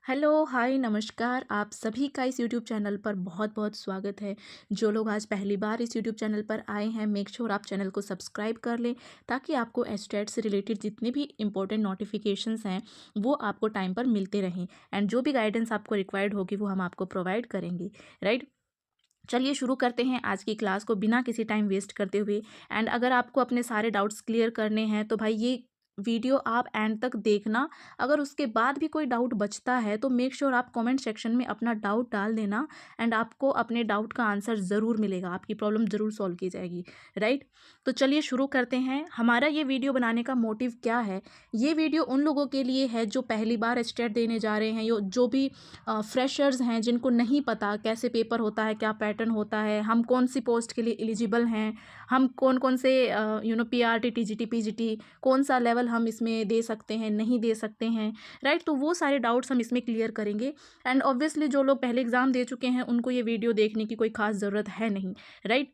Hello, हाय, नमस्कार। आप सभी का इस यूट्यूब चैनल पर बहुत-बहुत स्वागत है। जो लोग आज पहली बार इस यूट्यूब चैनल पर आए हैं, मेक श्योर आप चैनल को सब्सक्राइब कर लें ताकि आपको एस्टेट से रिलेटेड जितने भी इम्पोर्टेंट नोटिफिकेशंस हैं, वो आपको टाइम पर मिलते रहें। एंड जो भी गाइडेंस आपको रिक्वायर्ड होगी, वो हम आपको प्रोवाइड करेंगे, राइट? चलिए शुरू करते हैं आज की क्लास को बिना किसी टाइम वेस्ट करते हुए। एंड अगर आपको अपने सारे डाउट्स क्लियर करने हैं तो भाई ये वीडियो आप एंड तक देखना। अगर उसके बाद भी कोई डाउट बचता है तो मेक श्योर आप कमेंट सेक्शन में अपना डाउट डाल देना। एंड आपको अपने डाउट का आंसर ज़रूर मिलेगा, आपकी प्रॉब्लम ज़रूर सॉल्व की जाएगी, राइट? तो चलिए शुरू करते हैं। हमारा ये वीडियो बनाने का मोटिव क्या है? ये वीडियो उन लोगों के लिए है जो पहली बार एस्टेट देने जा रहे हैं, जो भी फ्रेशर्स हैं, जिनको नहीं पता कैसे पेपर होता है, क्या पैटर्न होता है, हम कौन सी पोस्ट के लिए एलिजिबल हैं, हम कौन कौन से पीआरटी, टीजीटी, पीजीटी, कौन सा लेवल हम इसमें दे सकते हैं, नहीं दे सकते हैं, राइट? तो वो सारे डाउट्स हम इसमें क्लियर करेंगे। एंड ऑब्वियसली जो लोग पहले एग्ज़ाम दे चुके हैं उनको ये वीडियो देखने की कोई खास ज़रूरत है नहीं, राइट?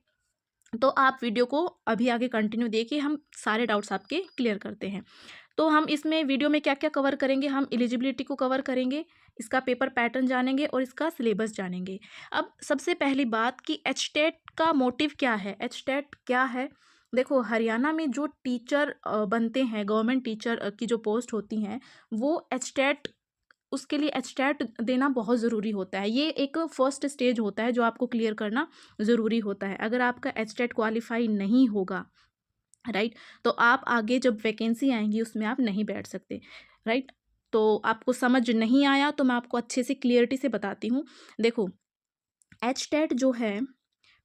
तो आप वीडियो को अभी आगे कंटिन्यू देखिए, हम सारे डाउट्स आपके क्लियर करते हैं। तो हम इसमें वीडियो में क्या क्या कवर करेंगे? हम एलिजिबिलिटी को कवर करेंगे, इसका पेपर पैटर्न जानेंगे और इसका सिलेबस जानेंगे। अब सबसे पहली बात कि एचटेट का मोटिव क्या है? एचटेट क्या है? देखो, हरियाणा में जो टीचर बनते हैं, गवर्नमेंट टीचर की जो पोस्ट होती हैं, वो एचटेट, उसके लिए एचटेट देना बहुत ज़रूरी होता है। ये एक फर्स्ट स्टेज होता है जो आपको क्लियर करना ज़रूरी होता है। अगर आपका एचटेट क्वालिफाई नहीं होगा, राइट, तो आप आगे जब वैकेंसी आएंगी उसमें आप नहीं बैठ सकते, राइट? तो आपको समझ नहीं आया तो मैं आपको अच्छे से क्लियरिटी से बताती हूँ। देखो, एचटेट जो है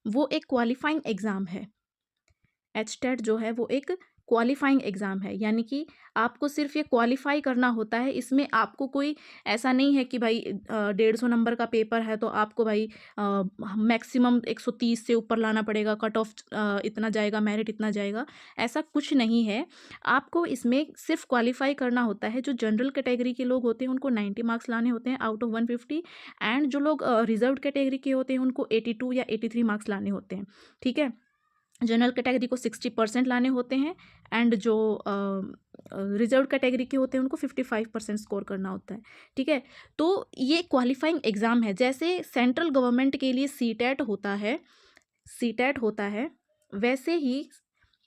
वो एक क्वालिफाइंग एग्ज़ाम है। एचटेट जो है वो एक क्वालिफाइंग एग्ज़ाम है, यानी कि आपको सिर्फ ये क्वालिफाई करना होता है। इसमें आपको कोई ऐसा नहीं है कि भाई 150 नंबर का पेपर है तो आपको भाई मैक्सिमम 130 से ऊपर लाना पड़ेगा, कट ऑफ इतना जाएगा, मेरिट इतना जाएगा, ऐसा कुछ नहीं है। आपको इसमें सिर्फ क्वालिफाई करना होता है। जो जनरल कैटेगरी के लोग होते हैं उनको 90 मार्क्स लाने होते हैं आउट ऑफ 150। एंड जो लोग रिजर्व कैटेगरी के होते हैं उनको 82 या 83 मार्क्स लाने होते हैं, ठीक है? जनरल कैटेगरी को 60% लाने होते हैं। एंड जो रिजर्व कैटेगरी के होते हैं उनको 55% स्कोर करना होता है, ठीक है? तो ये क्वालिफाइंग एग्ज़ाम है। जैसे सेंट्रल गवर्नमेंट के लिए सीटेट होता है, सीटेट होता है, वैसे ही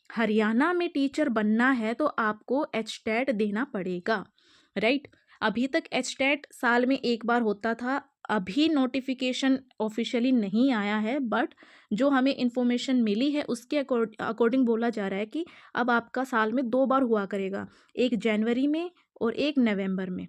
हरियाणा में टीचर बनना है तो आपको एचटेट देना पड़ेगा, राइट? अभी तक एचटेट साल में एक बार होता था। अभी नोटिफिकेशन ऑफिशियली नहीं आया है, बट जो हमें इंफॉर्मेशन मिली है उसके अकॉर्डिंग बोला जा रहा है कि अब आपका साल में दो बार हुआ करेगा, एक जनवरी में और एक नवंबर में,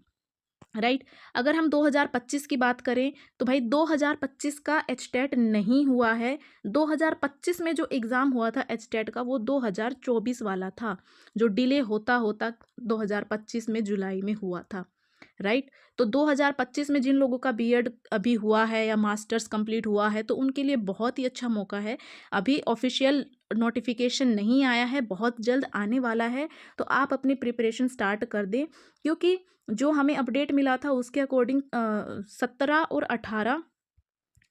राइट? अगर हम 2025 की बात करें तो भाई 2025 का एचटेट नहीं हुआ है। 2025 में जो एग्ज़ाम हुआ था एचटेट का वो 2024 वाला था, जो डिले होता होता 2025 में जुलाई में हुआ था, राइट? तो 2025 में जिन लोगों का बीएड अभी हुआ है या मास्टर्स कंप्लीट हुआ है तो उनके लिए बहुत ही अच्छा मौका है। अभी ऑफिशियल नोटिफिकेशन नहीं आया है, बहुत जल्द आने वाला है। तो आप अपनी प्रिपरेशन स्टार्ट कर दें, क्योंकि जो हमें अपडेट मिला था उसके अकॉर्डिंग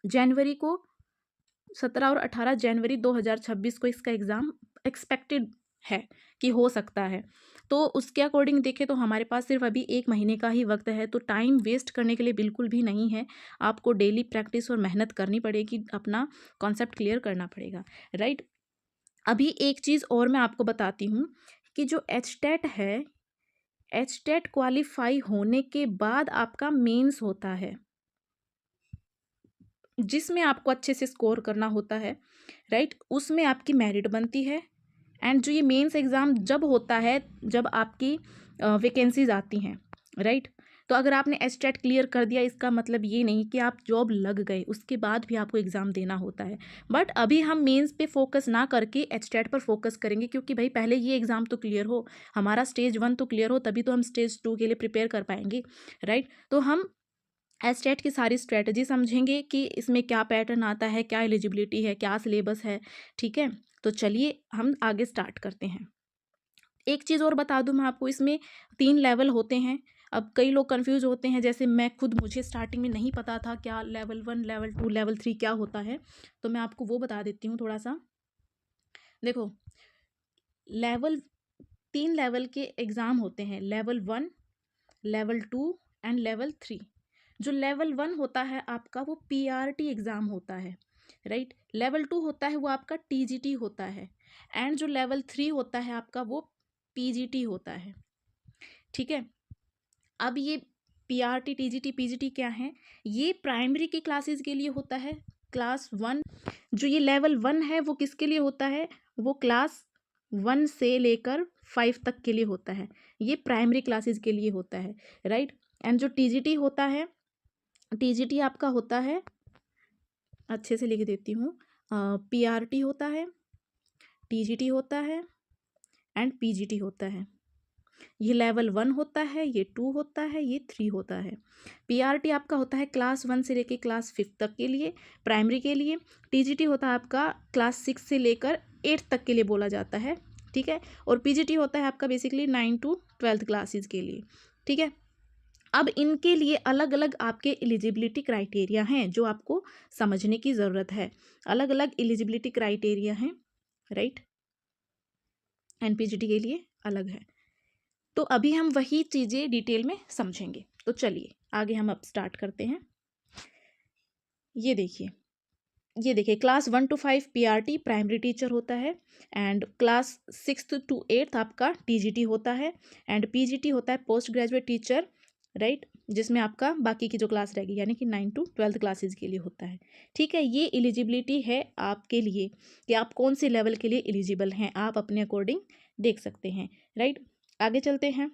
जनवरी को 17 और 18 जनवरी 2026 को इसका एग्ज़ाम एक्सपेक्टेड है कि हो सकता है। तो उसके अकॉर्डिंग देखें तो हमारे पास सिर्फ अभी 1 महीने का ही वक्त है, तो टाइम वेस्ट करने के लिए बिल्कुल भी नहीं है। आपको डेली प्रैक्टिस और मेहनत करनी पड़ेगी, अपना कॉन्सेप्ट क्लियर करना पड़ेगा, राइट? अभी एक चीज़ और मैं आपको बताती हूँ कि जो एचटेट है, एचटेट क्वालिफाई होने के बाद आपका मेंस होता है, जिसमें आपको अच्छे से स्कोर करना होता है, राइट? उसमें आपकी मेरिट बनती है। एंड जो ये मेंस एग्ज़ाम जब होता है जब आपकी वैकेंसीज आती हैं, राइट? तो अगर आपने एचटेट क्लियर कर दिया इसका मतलब ये नहीं कि आप जॉब लग गए, उसके बाद भी आपको एग्ज़ाम देना होता है। बट अभी हम मेंस पे फोकस ना करके एचटेट पर फोकस करेंगे, क्योंकि भाई पहले ये एग्ज़ाम तो क्लियर हो, हमारा स्टेज 1 तो क्लियर हो, तभी तो हम स्टेज 2 के लिए प्रिपेयर कर पाएंगे, राइट? तो हम एचटेट की सारी स्ट्रेटजी समझेंगे कि इसमें क्या पैटर्न आता है, क्या एलिजिबिलिटी है, क्या सिलेबस है, ठीक है? तो चलिए हम आगे स्टार्ट करते हैं। एक चीज़ और बता दूं मैं आपको, इसमें 3 लेवल होते हैं। अब कई लोग कंफ्यूज होते हैं, जैसे मैं खुद, मुझे स्टार्टिंग में नहीं पता था क्या लेवल 1, लेवल 2, लेवल 3 क्या होता है, तो मैं आपको वो बता देती हूँ थोड़ा सा। देखो, लेवल 3 लेवल के एग्ज़ाम होते हैं, लेवल 1, लेवल 2 एंड लेवल 3। जो लेवल 1 होता है आपका वो पीआरटी एग्ज़ाम होता है, राइट। लेवल 2 होता है वो आपका टीजीटी होता है, एंड जो लेवल 3 होता है आपका वो पीजीटी होता है, ठीक है। अब ये पीआरटी, टीजीटी, पीजीटी क्या है, ये प्राइमरी की क्लासेस के लिए होता है। क्लास 1 जो ये लेवल 1 है वो किसके लिए होता है, वो क्लास 1 से लेकर 5 तक के लिए होता है, ये प्राइमरी क्लासेस के लिए होता है, राइट। एंड जो टीजीटी होता है, टीजीटी आपका होता है, अच्छे से लिख देती हूँ, पीआरटी होता है, टीजीटी होता है एंड पीजीटी होता है। ये लेवल 1 होता है, ये 2 होता है, ये 3 होता है। पीआरटी आपका होता है क्लास 1 से लेकर क्लास 5 तक के लिए, प्राइमरी के लिए। टीजीटी होता है आपका क्लास 6 से लेकर 8 तक के लिए बोला जाता है, ठीक है। और पीजीटी होता है आपका बेसिकली 9 to 12 क्लासेस के लिए, ठीक है। अब इनके लिए अलग अलग आपके एलिजिबिलिटी क्राइटेरिया हैं जो आपको समझने की ज़रूरत है। अलग अलग एलिजिबिलिटी क्राइटेरिया हैं, राइट। एनपीजीटी के लिए अलग है। तो अभी हम वही चीज़ें डिटेल में समझेंगे। तो चलिए आगे हम अब स्टार्ट करते हैं। ये देखिए class 1 to 5 PRT primary teacher होता है, एंड क्लास 6 to 8 आपका टीजीटी होता है, एंड पीजीटी होता है पोस्ट ग्रेजुएट टीचर, राइट, जिसमें आपका बाकी की जो क्लास रहेगी यानी कि 9 to 12 क्लासेस के लिए होता है, ठीक है। ये एलिजिबिलिटी है आपके लिए कि आप कौन से लेवल के लिए एलिजिबल हैं, आप अपने अकॉर्डिंग देख सकते हैं, राइट। आगे चलते हैं।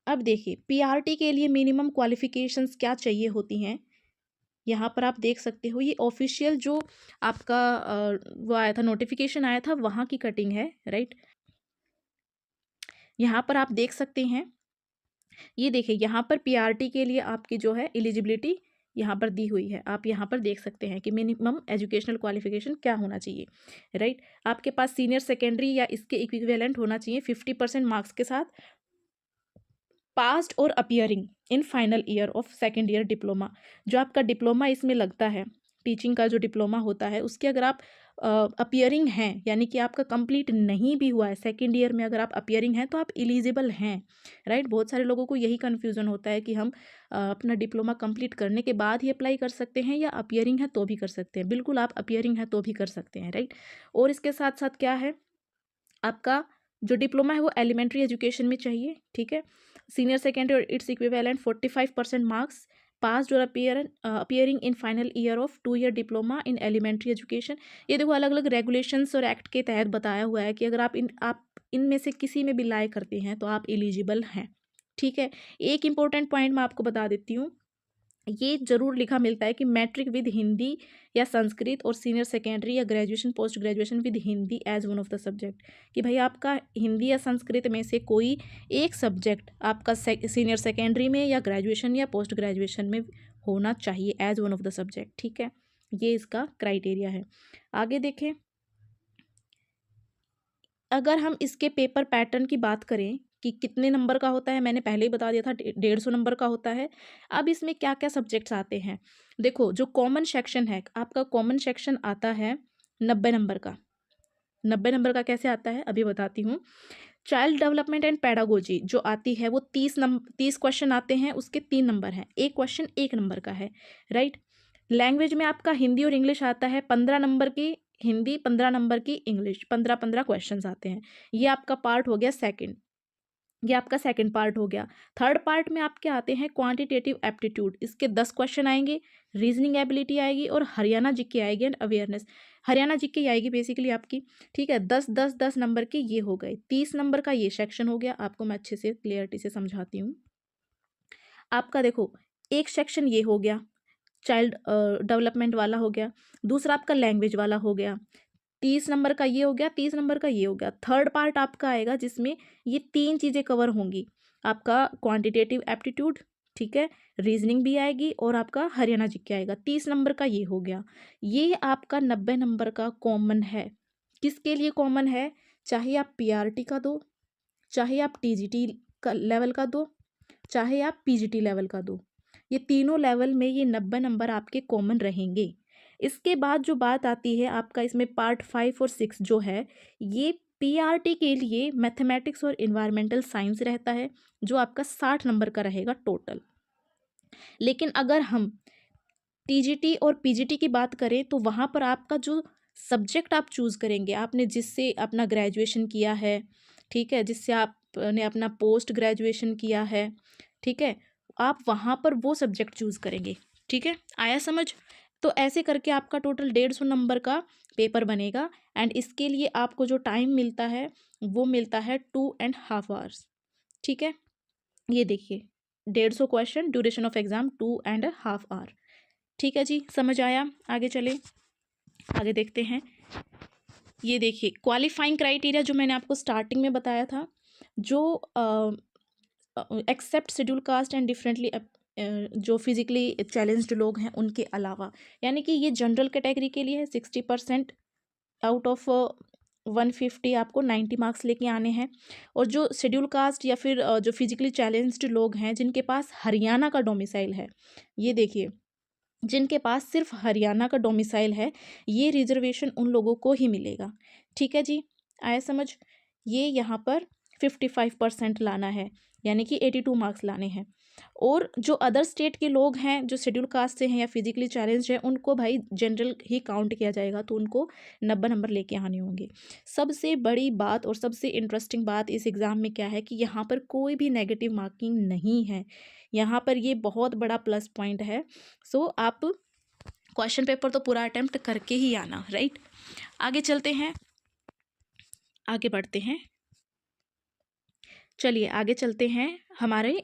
अब देखिए पीआरटी के लिए मिनिमम क्वालिफिकेशंस क्या चाहिए होती हैं, यहाँ पर आप देख सकते हो। ये ऑफिशियल जो आपका वो आया था, नोटिफिकेशन आया था, वहाँ की कटिंग है, राइट। यहाँ पर आप देख सकते हैं, ये देखिए यहाँ पर पीआरटी के लिए आपकी जो है एलिजिबिलिटी यहाँ पर दी हुई है। आप यहाँ पर देख सकते हैं कि मिनिमम एजुकेशनल क्वालिफिकेशन क्या होना चाहिए, राइट। आपके पास सीनियर सेकेंडरी या इसके इक्विवेलेंट होना चाहिए 50% मार्क्स के साथ, पास्ट और appearing in final year of second year diploma. जो आपका डिप्लोमा इसमें लगता है, टीचिंग का जो डिप्लोमा होता है, उसके अगर आप अपियरिंग हैं, यानी कि आपका कंप्लीट नहीं भी हुआ है सेकेंड ईयर में, अगर आप अपियरिंग हैं तो आप एलिजिबल हैं, राइट। बहुत सारे लोगों को यही कन्फ्यूज़न होता है कि हम अपना डिप्लोमा कंप्लीट करने के बाद ही अप्लाई कर सकते हैं या अपियरिंग है तो भी कर सकते हैं। बिल्कुल आप अपियरिंग है तो भी कर सकते हैं, राइट। और इसके साथ साथ क्या है, आपका जो डिप्लोमा है वो एलिमेंट्री एजुकेशन में चाहिए, ठीक है। सीनियर सेकेंडरी और इट्स इक्विवेलेंट 45% मार्क्स, पास्ड और appearing in final year of 2 year diploma in elementary education. ये देखो अलग अलग रेगुलेशंस और एक्ट के तहत बताया हुआ है कि अगर आप इनमें से किसी में भी लाई करते हैं तो आप एलिजिबल हैं, ठीक है। एक इंपॉर्टेंट पॉइंट मैं आपको बता देती हूँ, ये जरूर लिखा मिलता है कि मैट्रिक विद हिंदी या संस्कृत और सीनियर सेकेंडरी या graduation post graduation with Hindi as one of the subject, कि भाई आपका हिंदी या संस्कृत में से कोई एक सब्जेक्ट आपका सीनियर सेकेंडरी में या ग्रेजुएशन या पोस्ट ग्रेजुएशन में होना चाहिए as one of the subject, ठीक है। ये इसका क्राइटेरिया है। आगे देखें, अगर हम इसके पेपर पैटर्न की बात करें कि कितने नंबर का होता है, मैंने पहले ही बता दिया था 150 नंबर का होता है। अब इसमें क्या क्या सब्जेक्ट्स आते हैं, देखो जो कॉमन सेक्शन है आपका, कॉमन सेक्शन आता है 90 नंबर का। 90 नंबर का कैसे आता है अभी बताती हूँ। चाइल्ड डेवलपमेंट एंड पैडागोजी जो आती है वो 30 क्वेश्चन आते हैं, उसके 3 नंबर हैं, एक क्वेश्चन 1 नंबर का है, राइट। लैंग्वेज में आपका हिंदी और इंग्लिश आता है, 15 नंबर की हिंदी, 15 नंबर की इंग्लिश, 15 क्वेश्चंस आते हैं। ये आपका पार्ट हो गया सेकंड, ये आपका सेकंड पार्ट हो गया। थर्ड पार्ट में आपके आते हैं क्वांटिटेटिव एप्टीट्यूड, इसके 10 क्वेश्चन आएंगे, रीजनिंग एबिलिटी आएगी और हरियाणा जीके आएगी एंड अवेयरनेस, हरियाणा जीके आएगी बेसिकली आपकी, ठीक है। 10 नंबर की ये हो गए। 30 नंबर का ये सेक्शन हो गया। आपको मैं अच्छे से क्लियरिटी से समझाती हूँ। आपका देखो एक सेक्शन ये हो गया, चाइल्ड डेवलपमेंट वाला हो गया, दूसरा आपका लैंग्वेज वाला हो गया, 30 नंबर का ये हो गया, 30 नंबर का ये हो गया। थर्ड पार्ट आपका आएगा जिसमें ये 3 चीज़ें कवर होंगी, आपका क्वांटिटेटिव एप्टीट्यूड, ठीक है, रीजनिंग भी आएगी और आपका हरियाणा जीके आएगा। 30 नंबर का ये हो गया। ये आपका 90 नंबर का कॉमन है। किसके लिए कॉमन है, चाहे आप पीआरटी का दो, चाहे आप टीजीटी का लेवल का दो, चाहे आप पीजीटी लेवल का दो, ये तीनों लेवल में ये 90 नंबर आपके कॉमन रहेंगे। इसके बाद जो बात आती है आपका इसमें पार्ट 5 और 6 जो है, ये पीआरटी के लिए मैथमेटिक्स और इन्वायरमेंटल साइंस रहता है, जो आपका 60 नंबर का रहेगा टोटल, लेकिन अगर हम टीजीटी और पीजीटी की बात करें तो वहाँ पर आपका जो सब्जेक्ट आप चूज़ करेंगे, आपने जिससे अपना ग्रेजुएशन किया है, ठीक है, जिससे आपने अपना पोस्ट ग्रेजुएशन किया है, ठीक है, आप वहाँ पर वो सब्जेक्ट चूज़ करेंगे। ठीक है, आया समझ? तो ऐसे करके आपका टोटल 150 नंबर का पेपर बनेगा एंड इसके लिए आपको जो टाइम मिलता है वो मिलता है 2.5 आवर्स। ठीक है, ये देखिए 150 question, duration of exam 2.5 hour. ठीक है जी, समझ आया? आगे चले, आगे देखते हैं। ये देखिए क्वालिफाइंग क्राइटेरिया जो मैंने आपको स्टार्टिंग में बताया था, जो except schedule caste and differently जो फिजिकली चैलेंज्ड लोग हैं उनके अलावा, यानी कि ये जनरल कैटेगरी के लिए है। 60% आउट ऑफ 150 आपको 90 मार्क्स लेके आने हैं। और जो शेड्यूल कास्ट या फिर जो फिजिकली चैलेंज्ड लोग हैं जिनके पास हरियाणा का डोमिसाइल है, ये देखिए जिनके पास सिर्फ हरियाणा का डोमिसाइल है, ये रिजर्वेशन उन लोगों को ही मिलेगा। ठीक है जी, आया समझ? ये यहाँ पर 55% लाना है, यानी कि 82 मार्क्स लाने हैं। और जो अदर स्टेट के लोग हैं जो शेड्यूल कास्ट से हैं या फिजिकली चैलेंज है, उनको भाई जनरल ही काउंट किया जाएगा, तो उनको 90 नंबर लेके आने होंगे। सबसे बड़ी बात और सबसे इंटरेस्टिंग बात इस एग्ज़ाम में क्या है कि यहाँ पर कोई भी नेगेटिव मार्किंग नहीं है। यहाँ पर ये बहुत बड़ा प्लस पॉइंट है। सो आप क्वेश्चन पेपर तो पूरा अटेम्प्ट करके ही आना, राइट। आगे चलते हैं, आगे बढ़ते हैं। चलिए आगे चलते हैं, हमारे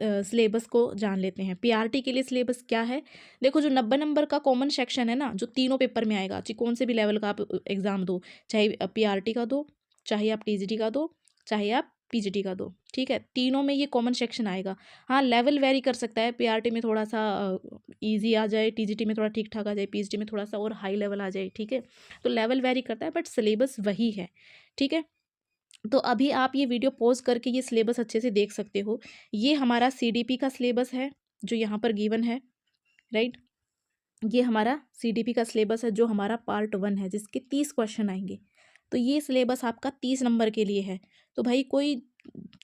सिलेबस को जान लेते हैं। पीआरटी के लिए सिलेबस क्या है? देखो जो 90 नंबर का कॉमन सेक्शन है ना, जो तीनों पेपर में आएगा, चाहे कौन से भी लेवल का आप एग्ज़ाम दो, चाहे पीआरटी का दो, चाहे आप टीजीटी का दो, चाहे आप पीजीटी का दो, ठीक है, तीनों में ये कॉमन सेक्शन आएगा। हाँ, लेवल वेरी कर सकता है, पीआरटी में थोड़ा सा ईजी आ जाए, टीजीटी में थोड़ा ठीक ठाक आ जाए, पीजीटी में थोड़ा सा और हाई लेवल आ जाए, ठीक है, तो लेवल वेरी करता है, बट सिलेबस वही है। ठीक है, तो अभी आप ये वीडियो पॉज करके ये सिलेबस अच्छे से देख सकते हो। ये हमारा सीडीपी का सिलेबस है जो यहाँ पर गिवन है, राइट। ये हमारा सीडीपी का सिलेबस है जो हमारा पार्ट 1 है, जिसके 30 क्वेश्चन आएंगे। तो ये सिलेबस आपका 30 नंबर के लिए है। तो भाई कोई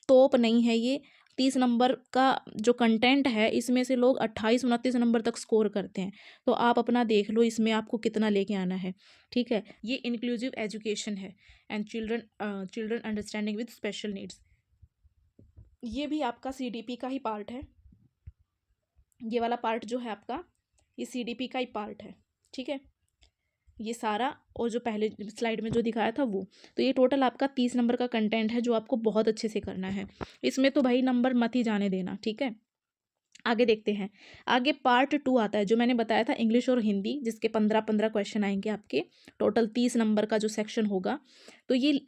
तोप नहीं है ये। 30 नंबर का जो कंटेंट है इसमें से लोग 28-29 नंबर तक स्कोर करते हैं। तो आप अपना देख लो इसमें आपको कितना लेके आना है। ठीक है, ये इंक्लूसिव एजुकेशन है and children understanding with special needs, ये भी आपका सीडीपी का ही पार्ट है। ये वाला पार्ट जो है आपका, ये सीडीपी का ही पार्ट है। ठीक है, ये सारा, और जो पहले स्लाइड में जो दिखाया था वो, तो ये टोटल आपका 30 नंबर का कंटेंट है जो आपको बहुत अच्छे से करना है। इसमें तो भाई नंबर मत ही जाने देना। ठीक है, आगे देखते हैं। आगे पार्ट 2 आता है जो मैंने बताया था, इंग्लिश और हिंदी, जिसके 15-15 क्वेश्चन आएंगे आपके, टोटल 30 नंबर का जो सेक्शन होगा। तो ये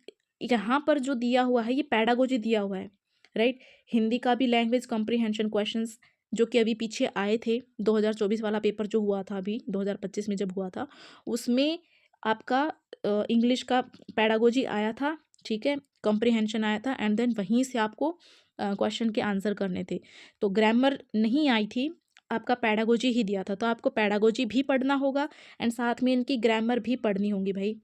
यहाँ पर जो दिया हुआ है ये पैडागोजी दिया हुआ है, राइट। हिंदी का भी लैंग्वेज कॉम्प्रीहेंशन क्वेश्चंस जो कि अभी पीछे आए थे, 2024 वाला पेपर जो हुआ था अभी 2025 में जब हुआ था, उसमें आपका इंग्लिश का पैडागोजी आया था, ठीक है, कॉम्प्रीहेंशन आया था, एंड देन वहीं से आपको क्वेश्चन के आंसर करने थे। तो ग्रामर नहीं आई थी, आपका पैडागोजी ही दिया था, तो आपको पैडागोजी भी पढ़ना होगा एंड साथ में इनकी ग्रामर भी पढ़नी होगी भाई।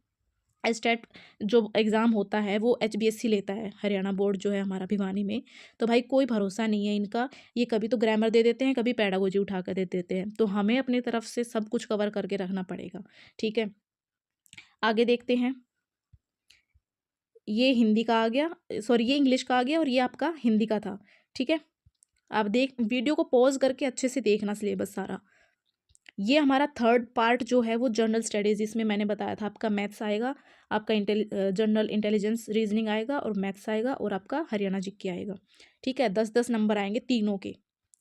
स्टेट जो एग्ज़ाम होता है वो एचबीएससी लेता है, हरियाणा बोर्ड जो है हमारा भिवानी में। तो भाई कोई भरोसा नहीं है इनका, ये कभी तो ग्रामर दे देते हैं, कभी पैडागोजी उठा कर दे देते हैं, तो हमें अपनी तरफ से सब कुछ कवर करके रखना पड़ेगा। ठीक है, आगे देखते हैं। ये हिंदी का आ गया, सॉरी ये इंग्लिश का आ गया और ये आपका हिंदी का था। ठीक है, आप देख वीडियो को पॉज करके अच्छे से देखना सिलेबस सारा। ये हमारा थर्ड पार्ट जो है वो जनरल स्टडीज़, इसमें मैंने बताया था आपका मैथ्स आएगा, आपका जनरल इंटेलिजेंस रीजनिंग आएगा और मैथ्स आएगा और आपका हरियाणा जीके आएगा। ठीक है, 10-10 नंबर आएंगे तीनों के।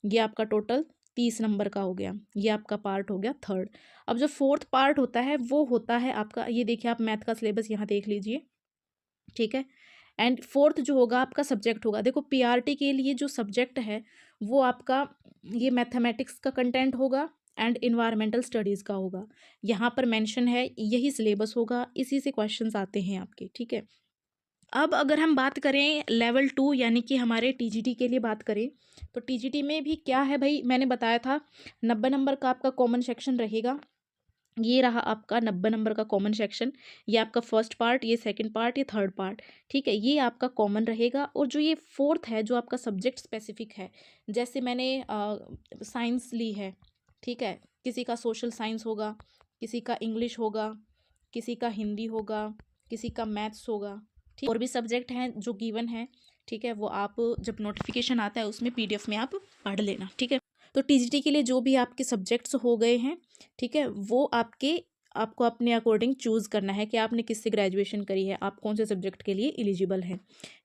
ये आपका टोटल 30 नंबर का हो गया, ये आपका पार्ट हो गया थर्ड। अब जो फोर्थ पार्ट होता है वो होता है आपका, ये देखिए आप मैथ का सिलेबस यहाँ देख लीजिए। ठीक है, एंड फोर्थ जो होगा आपका सब्जेक्ट होगा। देखो पीआरटी के लिए जो सब्जेक्ट है वो आपका ये मैथमेटिक्स का कंटेंट होगा एंड इन्वायरमेंटल स्टडीज़ का होगा। यहाँ पर मेंशन है, यही सिलेबस होगा, इसी से क्वेश्चंस आते हैं आपके। ठीक है, अब अगर हम बात करें लेवल 2 यानी कि हमारे टीजीटी के लिए बात करें, तो टीजीटी में भी क्या है भाई, मैंने बताया था 90 नंबर का आपका कॉमन सेक्शन रहेगा, ये रहा आपका 90 नंबर का कॉमन सेक्शन। ये आपका फर्स्ट पार्ट, ये सेकंड पार्ट, ये थर्ड पार्ट, ठीक है। ये आपका कॉमन रहेगा। और जो ये फोर्थ है जो आपका सब्जेक्ट स्पेसिफिक है, जैसे मैंने साइंस ली है, ठीक है, किसी का सोशल साइंस होगा, किसी का इंग्लिश होगा, किसी का हिंदी होगा, किसी का मैथ्स होगा, ठीक। और भी सब्जेक्ट हैं जो गिवन है, ठीक है, वो आप जब नोटिफिकेशन आता है उसमें PDF में आप पढ़ लेना, ठीक है। तो TGT के लिए जो भी आपके सब्जेक्ट्स हो गए हैं, ठीक है, वो आपको अपने अकॉर्डिंग चूज़ करना है कि आपने किससे ग्रेजुएशन करी है, आप कौन से सब्जेक्ट के लिए एलिजिबल हैं,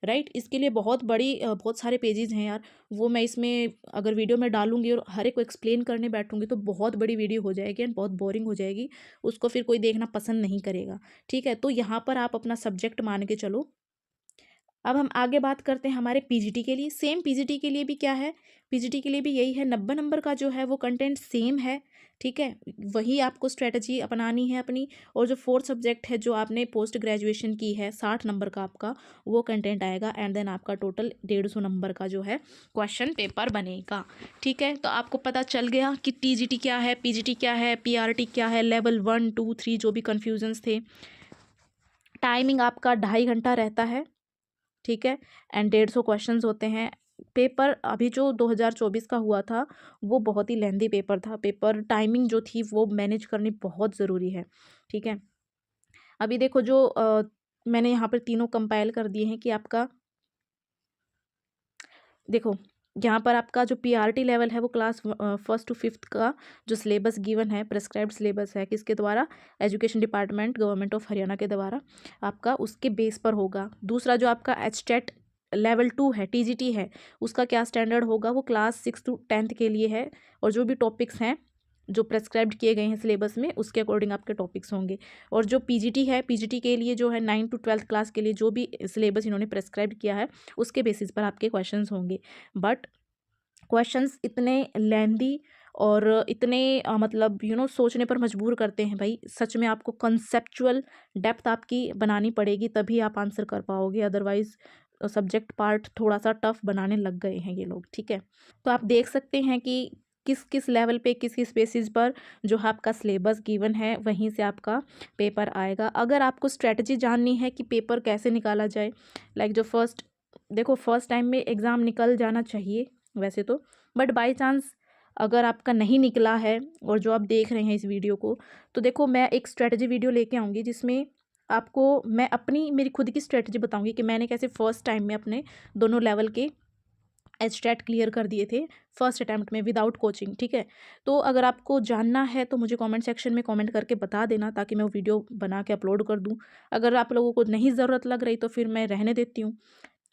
राइट। इसके लिए बहुत सारे पेजेस हैं यार, वो मैं इसमें अगर वीडियो में डालूंगी और हर एक को एक्सप्लेन करने बैठूंगी तो बहुत बड़ी वीडियो हो जाएगी एंड बहुत बोरिंग हो जाएगी, उसको फिर कोई देखना पसंद नहीं करेगा, ठीक है। तो यहाँ पर आप अपना सब्जेक्ट मान के चलो। अब हम आगे बात करते हैं हमारे PGT के लिए। सेम PGT के लिए भी क्या है, PGT के लिए भी यही है, 90 नंबर का जो है वो कंटेंट सेम है, ठीक है। वही आपको स्ट्रेटजी अपनानी है अपनी। और जो फोर्थ सब्जेक्ट है जो आपने पोस्ट ग्रेजुएशन की है, 60 नंबर का आपका वो कंटेंट आएगा एंड देन आपका टोटल 150 नंबर का जो है क्वेश्चन पेपर बनेगा, ठीक है। तो आपको पता चल गया कि TGT क्या है, PGT क्या है, PRT क्या है, लेवल 1 2 3 जो भी कन्फ्यूजन्स थे। टाइमिंग आपका 2.5 घंटा रहता है, ठीक है, एंड 150 क्वेश्चंस होते हैं। पेपर अभी जो 2024 का हुआ था वो बहुत ही लेंदी पेपर था। पेपर टाइमिंग जो थी वो मैनेज करनी बहुत ज़रूरी है, ठीक है। अभी देखो जो मैंने यहाँ पर तीनों कंपाइल कर दिए हैं कि आपका देखो, यहाँ पर आपका जो PRT लेवल है वो क्लास 1 to 5 का जो सिलेबस गिवन है, प्रेस्क्राइब्ड सिलेबस है, किसके द्वारा, education department government of Haryana के द्वारा, आपका उसके बेस पर होगा। दूसरा जो आपका HTET लेवल 2 है, TGT है, उसका क्या स्टैंडर्ड होगा, वो क्लास 6 to 10 के लिए है। और जो भी टॉपिक्स हैं जो प्रेस्क्राइब्ड किए गए हैं सिलेबस में उसके अकॉर्डिंग आपके टॉपिक्स होंगे। और जो PGT है, PGT के लिए जो है 9 to 12 क्लास के लिए जो भी सिलेबस इन्होंने प्रेस्क्राइब किया है उसके बेसिस पर आपके क्वेश्चंस होंगे। बट क्वेश्चंस इतने लेंदी और इतने मतलब सोचने पर मजबूर करते हैं भाई, सच में आपको कंसेप्चुअल डेप्थ आपकी बनानी पड़ेगी तभी आप आंसर कर पाओगे, अदरवाइज सब्जेक्ट पार्ट थोड़ा सा टफ बनाने लग गए हैं ये लोग, ठीक है। तो आप देख सकते हैं कि किस किस लेवल पे किस किस बेसिस पर जो आपका सिलेबस गिवन है वहीं से आपका पेपर आएगा। अगर आपको स्ट्रेटजी जाननी है कि पेपर कैसे निकाला जाए, लाइक जो फर्स्ट टाइम में एग्ज़ाम निकल जाना चाहिए वैसे तो, बट बाय चांस अगर आपका नहीं निकला है और जो आप देख रहे हैं इस वीडियो को, तो देखो मैं एक स्ट्रेटजी वीडियो लेके आऊँगी जिसमें आपको मैं मेरी खुद की स्ट्रेटजी बताऊँगी कि मैंने कैसे फर्स्ट टाइम में अपने दोनों लेवल के HTET क्लियर कर दिए थे फर्स्ट अटैम्प्ट में विदाउट कोचिंग, ठीक है। तो अगर आपको जानना है तो मुझे कमेंट सेक्शन में कमेंट करके बता देना ताकि मैं वो वीडियो बना के अपलोड कर दूँ। अगर आप लोगों को नहीं ज़रूरत लग रही तो फिर मैं रहने देती हूँ।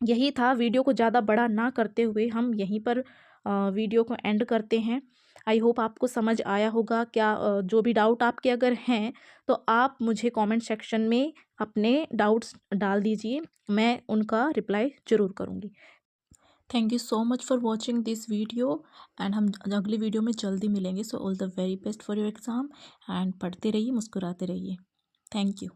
यही था, वीडियो को ज़्यादा बड़ा ना करते हुए हम यहीं पर वीडियो को एंड करते हैं। आई होप आपको समझ आया होगा। क्या जो भी डाउट आपके अगर हैं तो आप मुझे कमेंट सेक्शन में अपने डाउट्स डाल दीजिए, मैं उनका रिप्लाई ज़रूर करूँगी। Thank you so much for watching this video and हम अगली वीडियो में जल्दी मिलेंगे। So all the very best for your exam and पढ़ते रहिए, मुस्कुराते रहिए। Thank you.